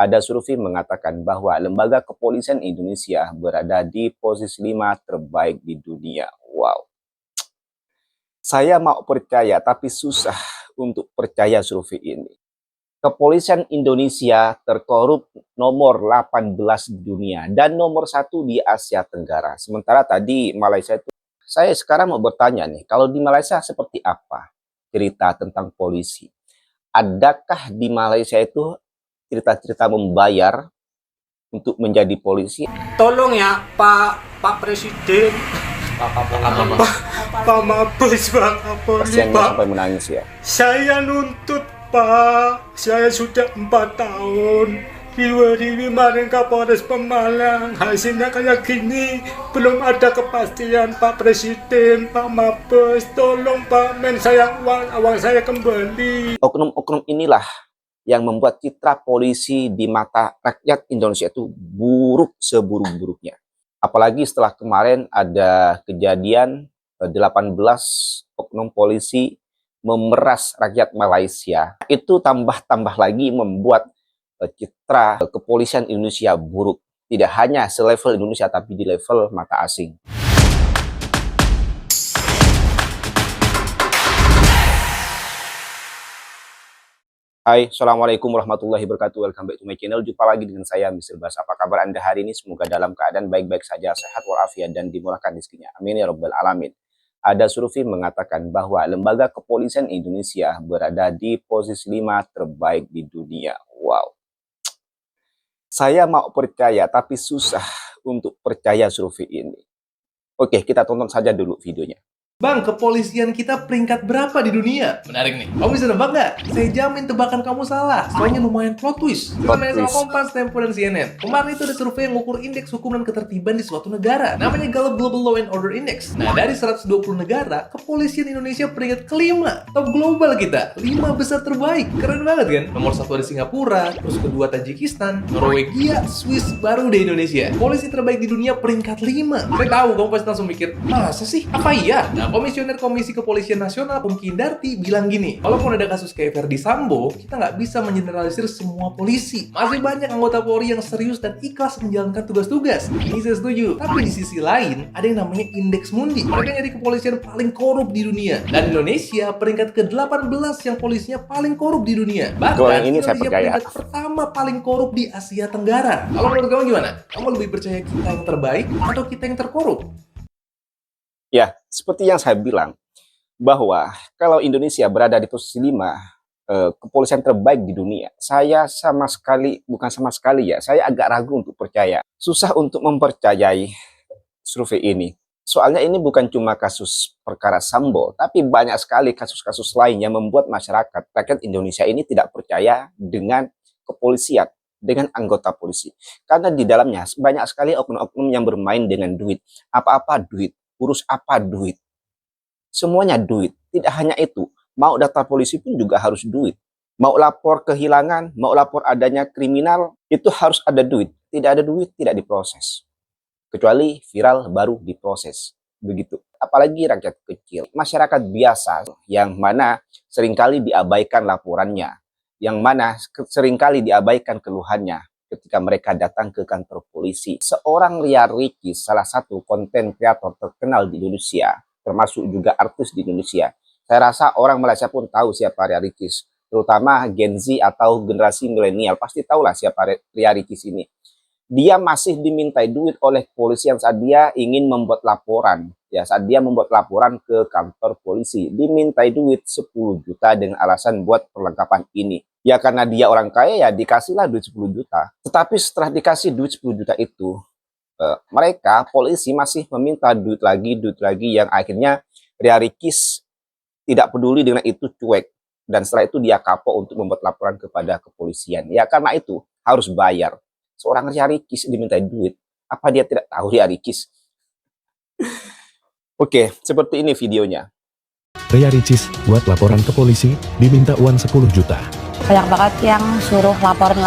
Ada survei mengatakan bahwa lembaga kepolisian Indonesia berada di posisi 5 terbaik di dunia. Wow. Saya mau percaya tapi susah untuk percaya survei ini. Kepolisian Indonesia terkorup nomor 18 di dunia dan nomor 1 di Asia Tenggara. Sementara tadi Malaysia itu, saya sekarang mau bertanya nih, kalau di Malaysia seperti apa cerita tentang polisi? Adakah di Malaysia itu cerita-cerita membayar untuk menjadi polisi? Tolong ya Pak Presiden, Pak Mabes, Pak Kapolri, Kasiannya Pak. sampai menangis ya. Saya nuntut Pak, saya sudah 4 tahun kemarin Kapolres Pemalang, hasilnya kayak gini, belum ada kepastian Pak Presiden, Pak Mabes, tolong Pak Men, saya uang saya kembali. Oknum-oknum inilah yang membuat citra polisi di mata rakyat Indonesia itu buruk seburuk-buruknya. Apalagi setelah kemarin ada kejadian 18 oknum polisi memeras rakyat Malaysia. Itu tambah lagi membuat citra kepolisian Indonesia buruk. Tidak hanya selevel Indonesia, tapi di level mata asing. Hai, Assalamualaikum warahmatullahi wabarakatuh. Welcome back to my channel. Jumpa lagi dengan saya, Mr. Bas. Apa kabar Anda hari ini? Semoga dalam keadaan baik-baik saja, sehat walafiat, dan dimurahkan rezekinya. Amin ya rabbal alamin. Ada survei mengatakan bahwa lembaga kepolisian Indonesia berada di posisi 5 terbaik di dunia. Wow. Saya mau percaya, tapi susah untuk percaya survei ini. Oke, kita tonton saja dulu videonya. Bang, kepolisian kita peringkat berapa di dunia? Menarik nih. Kamu bisa nebak nggak? Saya jamin tebakan kamu salah. Soalnya lumayan plot twist. Cuma main sama Kompas, Tempo, dan CNN. Kemarin itu ada survei yang mengukur indeks hukum dan ketertiban di suatu negara. Namanya Gallup Global Law and Order Index. Nah, dari 120 negara, kepolisian Indonesia peringkat kelima. Top global kita. 5 besar terbaik. Keren banget kan? Nomor 1 ada Singapura, terus kedua Tajikistan, Norwegia, Swiss, baru di Indonesia. Polisi terbaik di dunia peringkat 5. Saya tahu, kamu pasti langsung mikir, masa sih? Apa iya? Nah, Komisioner Komisi Kepolisian Nasional Pungki Indarti bilang gini, walaupun ada kasus kayak Verdi Sambo, kita nggak bisa mengeneralisir semua polisi. Masih banyak anggota Polri yang serius dan ikhlas menjalankan tugas-tugas. Ini saya setuju. Tapi di sisi lain, ada yang namanya Indeks Mundi. Mereka nyari kepolisian paling korup di dunia. Dan Indonesia peringkat ke-18 yang polisinya paling korup di dunia. Bahkan ini saya Indonesia percaya. peringkat pertama paling korup di Asia Tenggara. Kalau menurut kamu gimana? Kamu lebih percaya kita yang terbaik atau kita yang terkorup? Ya, seperti yang saya bilang, bahwa kalau Indonesia berada di posisi 5 kepolisian terbaik di dunia, saya saya agak ragu untuk percaya. Susah untuk mempercayai survei ini. Soalnya ini bukan cuma kasus perkara Sambo, tapi banyak sekali kasus-kasus lain yang membuat masyarakat, rakyat Indonesia ini tidak percaya dengan kepolisian, dengan anggota polisi. Karena di dalamnya banyak sekali oknum-oknum yang bermain dengan duit. Apa-apa duit. Urus apa duit. Semuanya duit. Tidak hanya itu. Mau daftar polisi pun juga harus duit. Mau lapor kehilangan, mau lapor adanya kriminal, itu harus ada duit. Tidak ada duit, tidak diproses. Kecuali viral baru diproses. Begitu. Apalagi rakyat kecil. Masyarakat biasa yang mana seringkali diabaikan laporannya. Yang mana seringkali diabaikan keluhannya ketika mereka datang ke kantor polisi. Seorang Ria Ricis, salah satu konten kreator terkenal di Indonesia, termasuk juga artis di Indonesia. Saya rasa orang Malaysia pun tahu siapa Ria Ricis, terutama Gen Z atau generasi milenial, pasti tahulah siapa Ria Ricis ini. Dia masih dimintai duit oleh kepolisian saat dia ingin membuat laporan. Ya, saat dia membuat laporan ke kantor polisi, dimintai duit 10 juta dengan alasan buat perlengkapan ini. Ya karena dia orang kaya ya dikasihlah duit 10 juta. Tetapi setelah dikasih duit 10 juta itu, mereka polisi masih meminta duit lagi yang akhirnya Ria Ricis tidak peduli dengan itu, cuek. Dan setelah itu dia kapok untuk membuat laporan kepada kepolisian. Ya karena itu harus bayar. Seorang Ria Ricis dimintai duit. Apa dia tidak tahu Ria Ricis? Oke, seperti ini videonya. Ria Ricis buat laporan ke polisi, diminta uang 10 juta. banyak banget yang suruh laporin.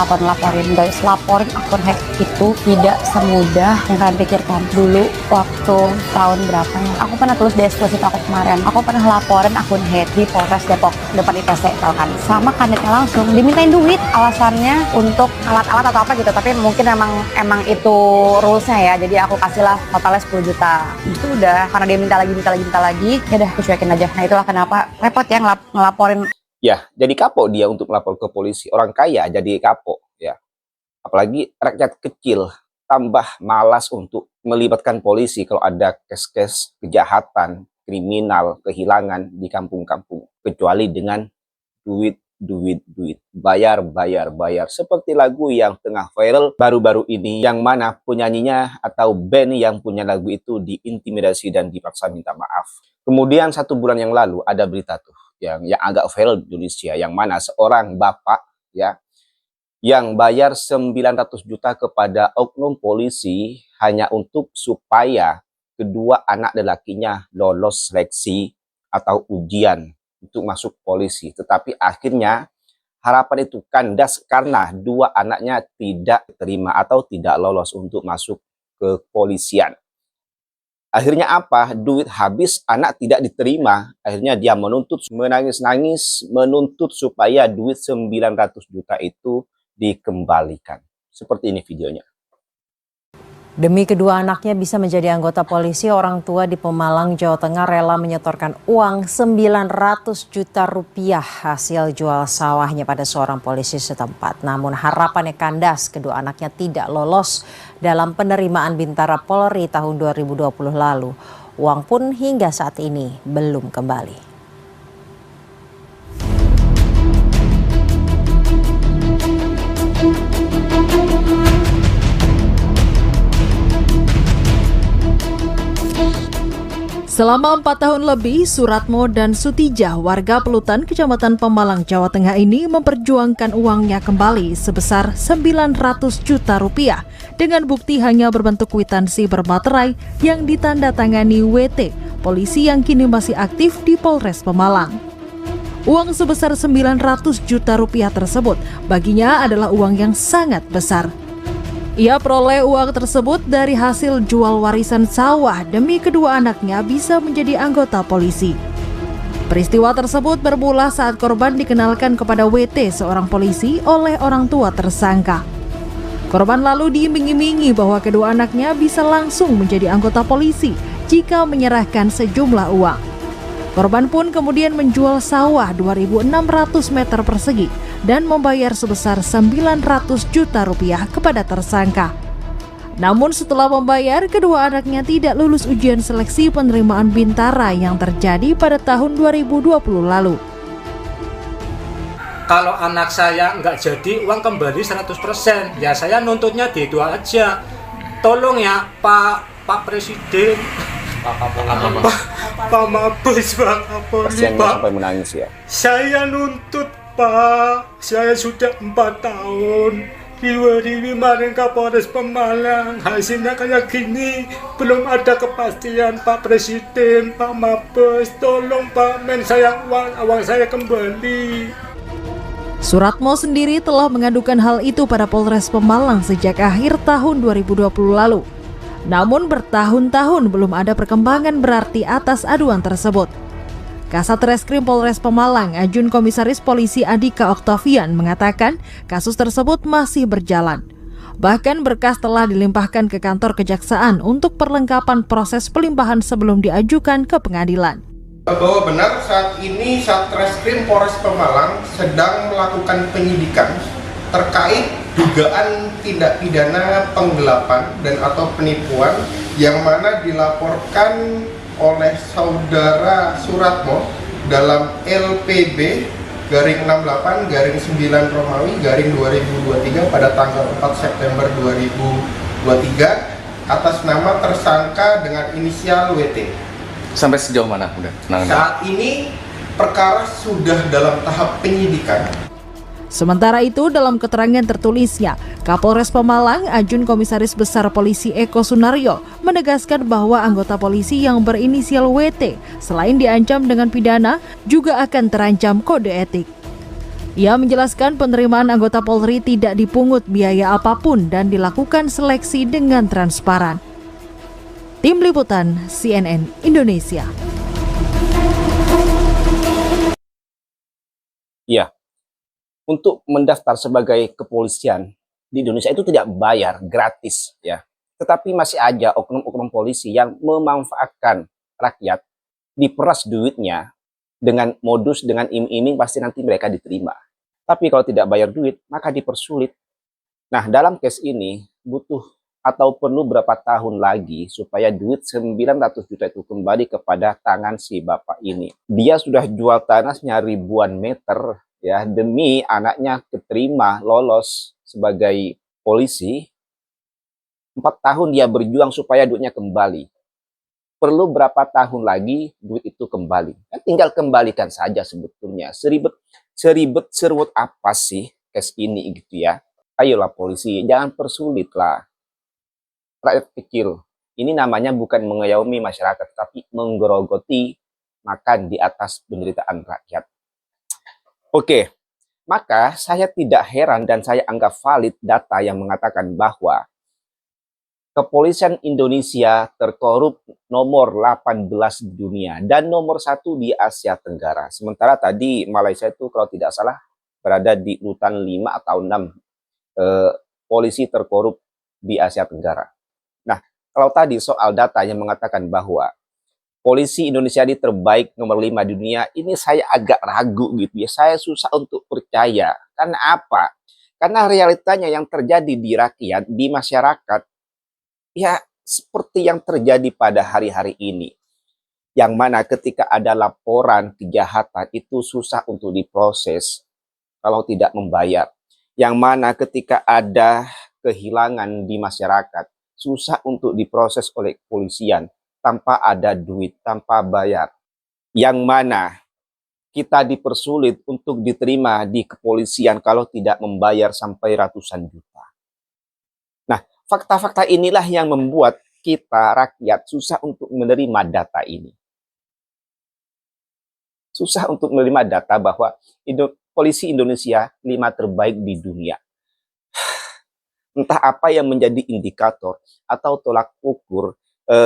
Guys, laporin akun hack itu tidak semudah yang kalian pikirkan. Dulu waktu tahun berapa ya, aku pernah tulis di eksklusif aku kemarin, aku pernah laporin akun hack di Polres Depok depan ITC, tau kan, sama kanitnya langsung dimintain duit, alasannya untuk alat-alat atau apa gitu, tapi mungkin emang itu rulesnya ya, jadi aku kasihlah totalnya 10 juta. Itu udah karena dia minta lagi, ya udah aku cuekin aja. Nah itulah kenapa repot ya ngelaporin. Ya, jadi kapok dia untuk melapor ke polisi. Orang kaya jadi kapok, ya. Apalagi rakyat kecil tambah malas untuk melibatkan polisi kalau ada kes-kes kejahatan, kriminal, kehilangan di kampung-kampung. Kecuali dengan duit. Bayar. Seperti lagu yang tengah viral baru-baru ini, yang mana penyanyinya atau band yang punya lagu itu diintimidasi dan dipaksa minta maaf. Kemudian 1 bulan yang lalu ada berita tuh yang agak viral di Indonesia, yang mana seorang bapak ya yang bayar 900 juta kepada oknum polisi hanya untuk supaya kedua anak lelakinya lolos seleksi atau ujian untuk masuk polisi. Tetapi akhirnya harapan itu kandas karena 2 anaknya tidak terima atau tidak lolos untuk masuk ke kepolisian. Akhirnya apa? Duit habis, anak tidak diterima. Akhirnya dia menuntut, menangis-nangis, menuntut supaya duit 900 juta itu dikembalikan. Seperti ini videonya. Demi kedua anaknya bisa menjadi anggota polisi, orang tua di Pemalang, Jawa Tengah rela menyetorkan uang 900 juta rupiah hasil jual sawahnya pada seorang polisi setempat. Namun harapannya kandas, kedua anaknya tidak lolos dalam penerimaan Bintara Polri tahun 2020 lalu. Uang pun hingga saat ini belum kembali. Selama 4 tahun lebih, Suratmo dan Sutijah, warga Pelutan, Kecamatan Pemalang, Jawa Tengah ini memperjuangkan uangnya kembali sebesar 900 juta rupiah dengan bukti hanya berbentuk kwitansi bermaterai yang ditandatangani WT, polisi yang kini masih aktif di Polres Pemalang. Uang sebesar 900 juta rupiah tersebut baginya adalah uang yang sangat besar. Ia peroleh uang tersebut dari hasil jual warisan sawah demi kedua anaknya bisa menjadi anggota polisi. Peristiwa tersebut bermula saat korban dikenalkan kepada WT, seorang polisi, oleh orang tua tersangka. Korban lalu diiming-imingi bahwa kedua anaknya bisa langsung menjadi anggota polisi jika menyerahkan sejumlah uang. Korban pun kemudian menjual sawah 2.600 meter persegi dan membayar sebesar 900 juta rupiah kepada tersangka. Namun setelah membayar, kedua anaknya tidak lulus ujian seleksi penerimaan Bintara yang terjadi pada tahun 2020 lalu. Kalau anak saya nggak jadi, uang kembali 100%. Ya saya nuntutnya di itu aja. Tolong ya Pak Presiden, Pak Mabes, Pak Kapolri, Pak. Sampai menangis ya. Saya nuntut Pak, saya sudah 4 tahun kemarin Kapolres Pemalang, hasilnya kayak gini, belum ada kepastian Pak Presiden, Pak Mabes, tolong Pak Men, saya uang saya kembali. Suratmo sendiri telah mengadukan hal itu pada Polres Pemalang sejak akhir tahun 2020 lalu. Namun bertahun-tahun belum ada perkembangan berarti atas aduan tersebut. Kasat Reskrim Polres Pemalang, Ajun Komisaris Polisi Andika Oktavian mengatakan kasus tersebut masih berjalan. Bahkan berkas telah dilimpahkan ke kantor kejaksaan untuk perlengkapan proses pelimpahan sebelum diajukan ke pengadilan. Bahwa benar saat ini Satreskrim Polres Pemalang sedang melakukan penyidikan terkait dugaan tindak pidana penggelapan dan atau penipuan yang mana dilaporkan oleh saudara Suratmo dalam LPB garing 68 garing 9 Romawi garing 2023 pada tanggal 4 September 2023 atas nama tersangka dengan inisial WT. Sampai sejauh mana udah? Saat ini perkara sudah dalam tahap penyidikan. Sementara itu, dalam keterangan tertulisnya, Kapolres Pemalang, Ajun Komisaris Besar Polisi Eko Sunaryo, menegaskan bahwa anggota polisi yang berinisial WT, selain diancam dengan pidana, juga akan terancam kode etik. Ia menjelaskan penerimaan anggota Polri tidak dipungut biaya apapun dan dilakukan seleksi dengan transparan. Tim Liputan CNN Indonesia. Ya, untuk mendaftar sebagai kepolisian di Indonesia itu tidak bayar, gratis ya. Tetapi masih ada oknum-oknum polisi yang memanfaatkan rakyat, diperas duitnya dengan modus, dengan iming-iming pasti nanti mereka diterima. Tapi kalau tidak bayar duit, maka dipersulit. Nah, dalam case ini butuh atau perlu berapa tahun lagi supaya duit 900 juta itu kembali kepada tangan si bapak ini. Dia sudah jual tanahnya ribuan meter ya demi anaknya keterima lolos sebagai polisi. 4 tahun dia berjuang supaya duitnya kembali. Perlu berapa tahun lagi duit itu kembali? Tinggal kembalikan saja sebetulnya. Seribet serwut apa sih case ini gitu ya? Ayolah polisi, jangan persulit lah. Rakyat kecil, ini namanya bukan mengayomi masyarakat, tapi menggerogoti makan di atas penderitaan rakyat. Oke, maka saya tidak heran dan saya anggap valid data yang mengatakan bahwa Kepolisian Indonesia terkorup nomor 18 di dunia dan nomor 1 di Asia Tenggara. Sementara tadi Malaysia itu kalau tidak salah berada di urutan 5 atau 6 polisi terkorup di Asia Tenggara. Nah, kalau tadi soal data yang mengatakan bahwa polisi Indonesia ini terbaik nomor 5 di dunia, ini saya agak ragu gitu ya. Saya susah untuk percaya. Karena apa? Karena realitanya yang terjadi di rakyat, di masyarakat, ya seperti yang terjadi pada hari-hari ini. Yang mana ketika ada laporan kejahatan itu susah untuk diproses kalau tidak membayar. Yang mana ketika ada kehilangan di masyarakat susah untuk diproses oleh kepolisian tanpa ada duit, tanpa bayar. Yang mana kita dipersulit untuk diterima di kepolisian kalau tidak membayar sampai ratusan juta. Nah, fakta-fakta inilah yang membuat kita rakyat susah untuk menerima data ini. Susah untuk menerima data bahwa polisi Indonesia 5 terbaik di dunia. Entah apa yang menjadi indikator atau tolak ukur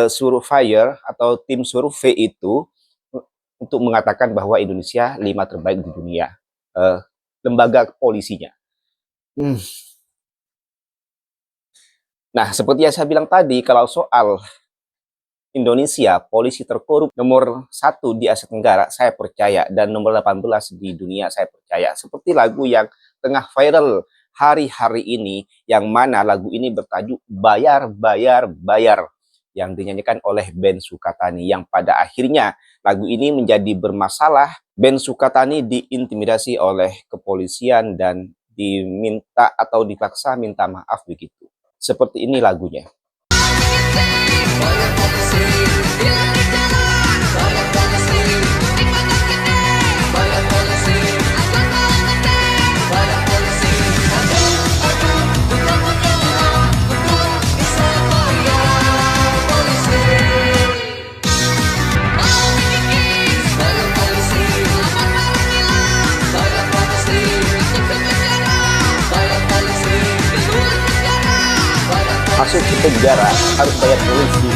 surveyor atau tim survei itu untuk mengatakan bahwa Indonesia 5 terbaik di dunia. Lembaga polisinya. Nah, seperti yang saya bilang tadi, kalau soal Indonesia, polisi terkorup nomor 1 di Asia Tenggara, saya percaya. Dan nomor 18 di dunia, saya percaya. Seperti lagu yang tengah viral hari-hari ini, yang mana lagu ini bertajuk Bayar, Bayar, Bayar, yang dinyanyikan oleh Ben Sukatani, yang pada akhirnya lagu ini menjadi bermasalah. Ben Sukatani diintimidasi oleh kepolisian dan diminta atau dipaksa minta maaf begitu. Seperti ini lagunya. Masuk ke penjara harus bayar polisi.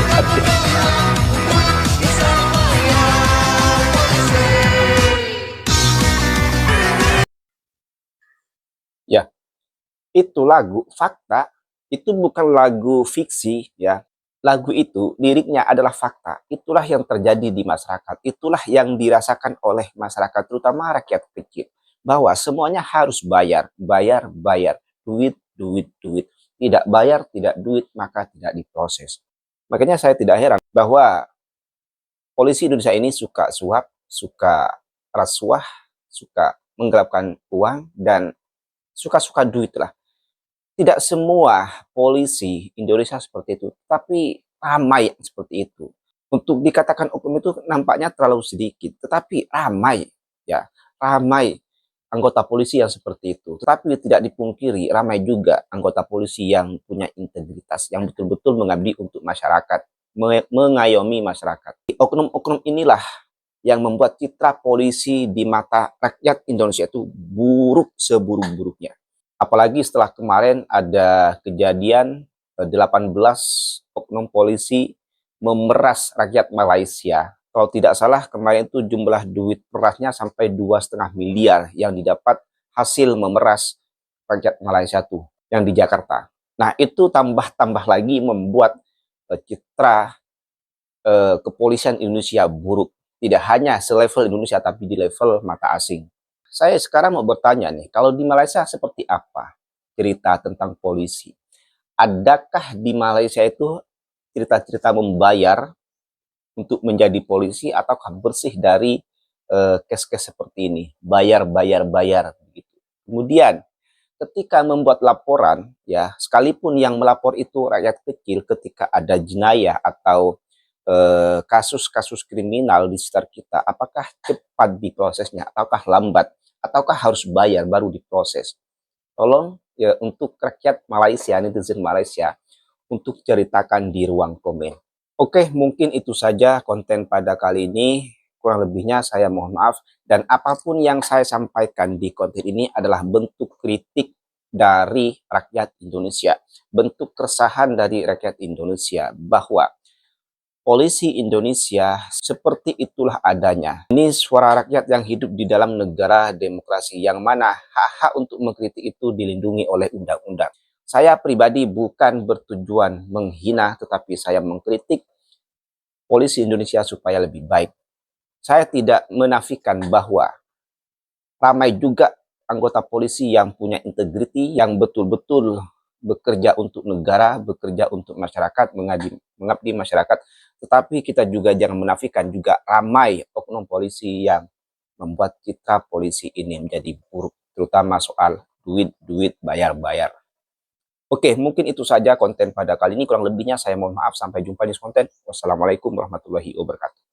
Ya, itu lagu fakta, itu bukan lagu fiksi ya. Lagu itu liriknya adalah fakta. Itulah yang terjadi di masyarakat. Itulah yang dirasakan oleh masyarakat, terutama rakyat kecil, bahwa semuanya harus bayar, bayar, bayar, duit, duit, duit. Tidak bayar, tidak duit, maka tidak diproses. Makanya saya tidak heran bahwa polisi Indonesia ini suka suap, suka rasuah, suka menggelapkan uang, dan suka-suka duit lah. Tidak semua polisi Indonesia seperti itu, tapi ramai seperti itu. Untuk dikatakan oknum itu nampaknya terlalu sedikit, tetapi ramai, ya, ramai anggota polisi yang seperti itu. Tetapi tidak dipungkiri, ramai juga anggota polisi yang punya integritas, yang betul-betul mengabdi untuk masyarakat, mengayomi masyarakat. Oknum-oknum inilah yang membuat citra polisi di mata rakyat Indonesia itu buruk seburuk-buruknya. Apalagi setelah kemarin ada kejadian 18 oknum polisi memeras rakyat Malaysia. Kalau tidak salah kemarin itu jumlah duit perasnya sampai 2,5 miliar yang didapat hasil memeras rakyat Malaysia tuh yang di Jakarta. Nah itu tambah lagi membuat citra kepolisian Indonesia buruk. Tidak hanya selevel Indonesia, tapi di level mata asing. Saya sekarang mau bertanya nih, kalau di Malaysia seperti apa cerita tentang polisi? Adakah di Malaysia itu cerita-cerita membayar untuk menjadi polisi, ataukah bersih dari kes-kes seperti ini? Bayar. Begitu. Kemudian, ketika membuat laporan, ya sekalipun yang melapor itu rakyat kecil, ketika ada jenayah atau kasus-kasus kriminal di sekitar kita, apakah cepat diprosesnya, ataukah lambat, ataukah harus bayar baru diproses? Tolong ya untuk rakyat Malaysia, netizen Malaysia, untuk ceritakan di ruang komen. Oke, mungkin itu saja konten pada kali ini. Kurang lebihnya saya mohon maaf. Dan apapun yang saya sampaikan di konten ini adalah bentuk kritik dari rakyat Indonesia. Bentuk keresahan dari rakyat Indonesia bahwa polisi Indonesia seperti itulah adanya. Ini suara rakyat yang hidup di dalam negara demokrasi yang mana hak-hak untuk mengkritik itu dilindungi oleh undang-undang. Saya pribadi bukan bertujuan menghina, tetapi saya mengkritik polisi Indonesia supaya lebih baik. Saya tidak menafikan bahwa ramai juga anggota polisi yang punya integriti, yang betul-betul bekerja untuk negara, bekerja untuk masyarakat, mengabdi masyarakat. Tetapi kita juga jangan menafikan juga ramai oknum polisi yang membuat citra polisi ini menjadi buruk, terutama soal duit, bayar. Oke, mungkin itu saja konten pada kali ini. Kurang lebihnya saya mohon maaf. Sampai jumpa di konten. Wassalamualaikum warahmatullahi wabarakatuh.